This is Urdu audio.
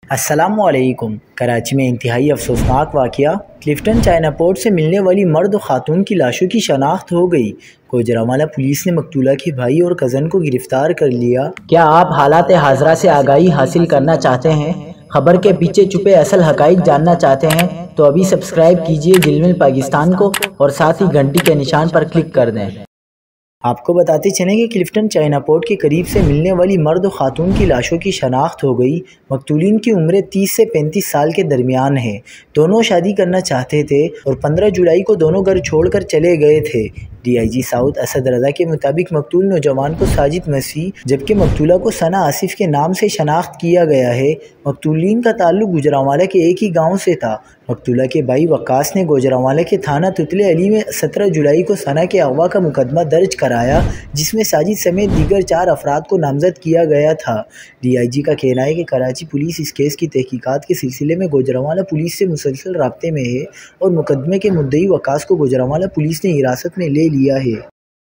السلام علیکم۔ کراچی میں انتہائی افسوسناک واقعہ، کلفٹن چائنا پورٹ سے ملنے والی مرد و خاتون کی لاشوں کی شناخت ہو گئی۔ گوجرانوالہ پولیس نے مقتولہ کے بھائی اور کزن کو گرفتار کر لیا۔ کیا آپ حالات حاضرہ سے آگاہی حاصل کرنا چاہتے ہیں؟ خبر کے پیچھے چھپے اصل حقائق جاننا چاہتے ہیں تو ابھی سبسکرائب کیجئے جلمل پاکستان کو اور ساتھ ہی گھنٹی کے نشان پر کلک کر دیں۔ آپ کو بتاتے چلیں کہ کلفٹن چائنا پورٹ کے قریب سے ملنے والی مرد و خاتون کی لاشوں کی شناخت ہو گئی۔ مقتولین کی عمریں 30 سے 35 سال کے درمیان ہے۔ دونوں شادی کرنا چاہتے تھے اور 15 جولائی کو دونوں گھر چھوڑ کر چلے گئے تھے۔ D I G south Asad Raza کے مطابق مقتول نوجوان کو ساجد مسیح جبکہ مقتولہ کو ثنا آصف کے نام سے شناخت کیا گیا ہے۔ مقتولین کا تعلق گوجرانوالہ کے ایک ہی گاؤں سے تھا۔ مقتولہ کے بھائی وقاص نے گوجرانوالہ کے تھانہ تتلے علی میں 17 جولائی کو ثنا کے اغوا کا مقدمہ درج کرایا، جس میں ساجد سمیت دیگر 4 افراد کو نامزد کیا گیا تھا۔ ڈی آئی جی کا کہنا ہے کہ کراچی پولیس اس کیس کی تحقیقات کے سلسلے میں گوجرانوالہ پولیس سے مسلسل رابطے میں ہے اور مقدمے کے مدعی وقاص کو گوجرانوالہ پولیس نے حراست میں لے لیا ہے۔